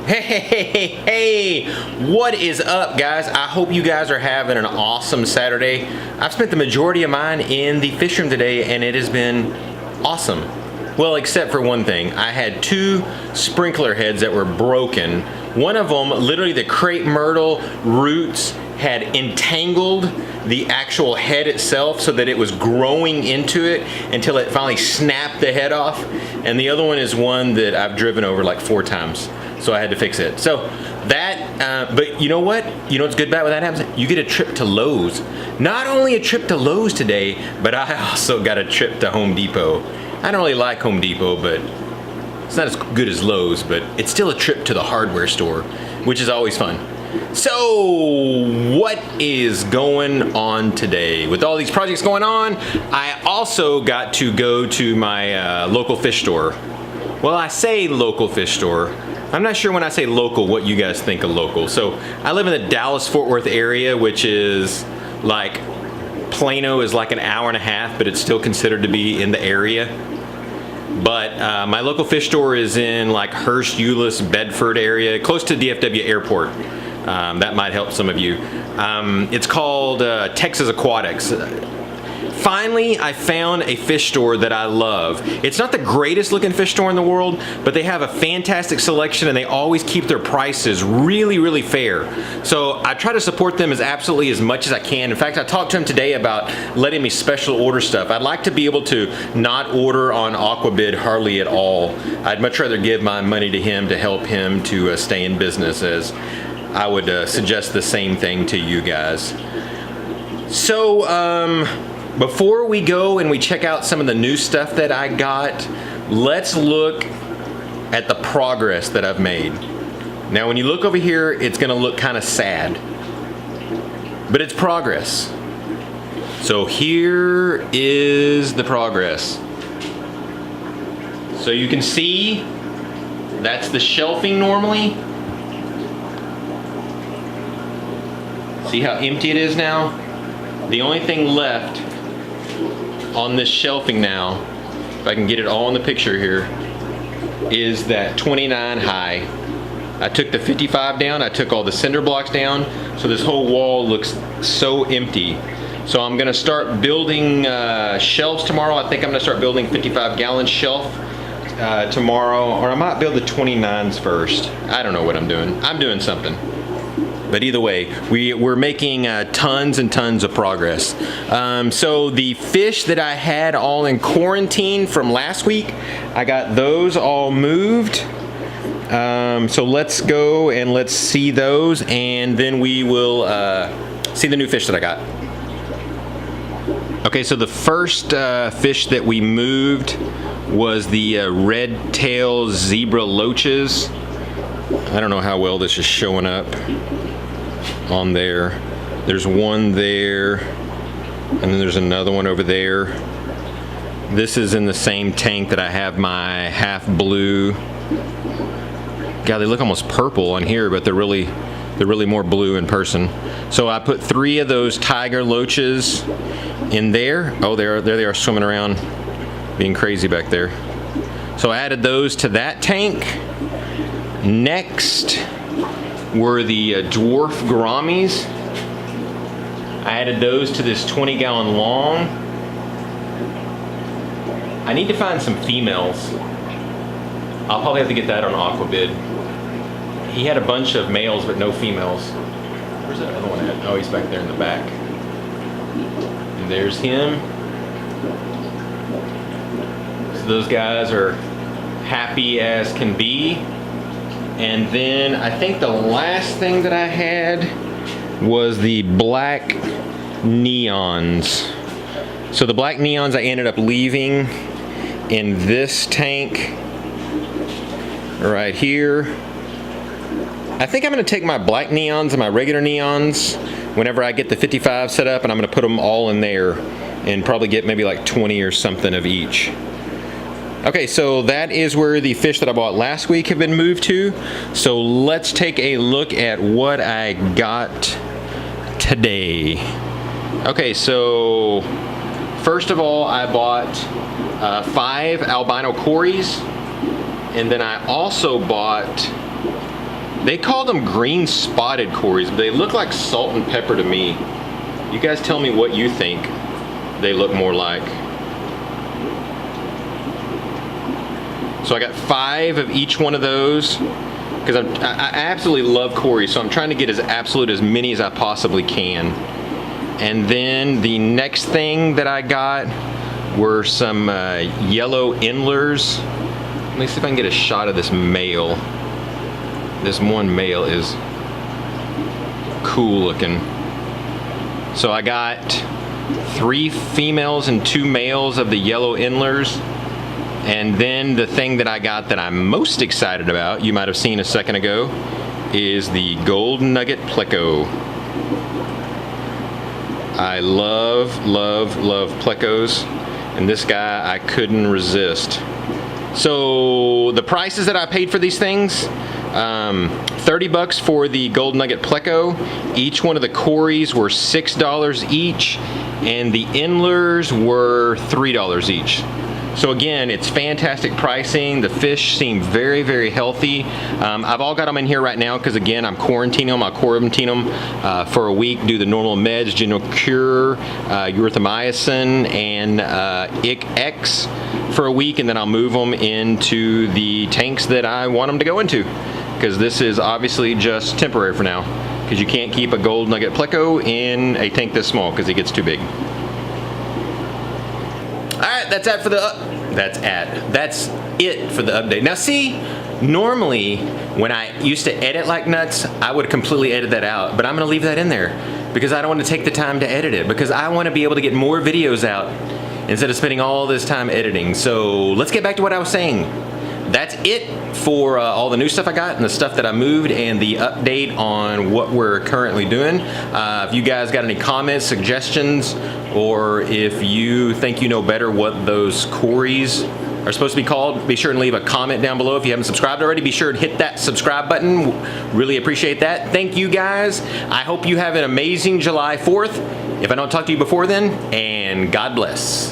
Hey, what is up, guys? I hope you guys are having an awesome Saturday. I've spent the majority of mine in the fish room today, and it has been awesome. Well, except for one thing. I had two sprinkler heads that were broken. One of them, literally the crepe myrtle roots had entangled the actual head itself so that it was growing into it until it finally snapped the head off. And the other one is one that I've driven over like 4 times. So I had to fix it. So that, but you know what? You know what's good about when that happens? You get a trip to Lowe's. Not only a trip to Lowe's today, but I also got a trip to Home Depot. I don't really like Home Depot, but it's not as good as Lowe's, but it's still a trip to the hardware store, which is always fun. So what is going on today? With all these projects going on, I also got to go to my local fish store. Well, I say local fish store. I'm not sure when I say local what you guys think of local. So I live in the Dallas-Fort Worth area, which is like, Plano is like an hour and a half, but it's still considered to be in the area. But my local fish store is in like Hurst, Euless, Bedford area, close to DFW Airport. That might help some of you. It's called Texas Aquatics. Finally, I found a fish store that I love. It's not the greatest looking fish store in the world, but they have a fantastic selection and they always keep their prices really, really fair. So I try to support them as much as I can. In fact, I talked to him today about letting me special order stuff. I'd like to be able to not order on Aquabid hardly at all. I'd much rather give my money to him to help him to stay in business, as I would suggest the same thing to you guys. So, before we go and we check out some of the new stuff that I got, let's look at the progress that I've made. Now, when you look over here, it's gonna look kind of sad, but it's progress. So here is the progress. So you can see that's the shelving normally. See how empty it is now? The only thing left on this shelving now, if I can get it all in the picture here, is that 29 high. I took the 55 down, I took all the cinder blocks down, so this whole wall looks so empty. So I'm gonna start building shelves tomorrow. I think I'm gonna start building 55-gallon shelf tomorrow, or I might build the 29s first. I don't know what I'm doing. I'm doing something. But either way, we're making tons and tons of progress. So the fish that I had all in quarantine from last week, I got those all moved. So let's go and let's see those, and then we will see the new fish that I got. Okay, so the first fish that we moved was the red tail zebra loaches. I don't know how well this is showing up on there. There's one there, and then there's another one over there. This is in the same tank that I have my half blue. God, they look almost purple on here, but they're really more blue in person. So I put 3 of those tiger loaches in there. Oh, there they are swimming around, being crazy back there. So I added those to that tank. Next were the dwarf gouramis. I added those to this 20-gallon long. I need to find some females. I'll probably have to get that on Aquabid. He had a bunch of males but no females. Where's that other one at? Oh, he's back there in the back. And there's him. So those guys are happy as can be. And then I think the last thing that I had was the black neons. So the black neons I ended up leaving in this tank right here. I think I'm gonna take my black neons and my regular neons whenever I get the 55 set up, and I'm gonna put them all in there and probably get maybe like 20 or something of each. Okay, so that is where the fish that I bought last week have been moved to. So let's take a look at what I got today. Okay, so first of all, I bought 5 albino cories, and then I also bought They call them green spotted cories, but they look like salt and pepper to me. You guys tell me what you think they look more like. So I got 5 of each one of those because I absolutely love cories, so I'm trying to get as many as I possibly can. And then the next thing that I got were some yellow endlers. Let me see if I can get a shot of this male. This one male is cool looking. So I got 3 females and 2 males of the yellow endlers. And then the thing that I got that I'm most excited about, you might have seen a second ago, is the gold Nugget Pleco. I love, love, love plecos, and this guy I couldn't resist. So the prices that I paid for these things, 30 bucks for the gold Nugget Pleco. Each one of the cories were $6 each, and the endlers were $3 each. So again, it's fantastic pricing. The fish seem very, very healthy. I've all got them in here right now because again, I'm quarantining them. I'll quarantine them for a week, do the normal meds, general cure, erythromycin, and IC-X for a week, and then I'll move them into the tanks that I want them to go into, because this is obviously just temporary for now, because you can't keep a gold Nugget Pleco in a tank this small because it gets too big. Alright, that's it for the update. Now see, normally when I used to edit like nuts, I would completely edit that out, but I'm gonna leave that in there because I don't want to take the time to edit it, because I want to be able to get more videos out instead of spending all this time editing. So let's get back to what I was saying. That's it for all the new stuff I got and the stuff that I moved and the update on what we're currently doing. If you guys got any comments, suggestions, or if you think you know better what those cories are supposed to be called, be sure and leave a comment down below. If you haven't subscribed already, be sure to hit that subscribe button. Really appreciate that. Thank you guys. I hope you have an amazing July 4th. If I don't talk to you before then, and God bless.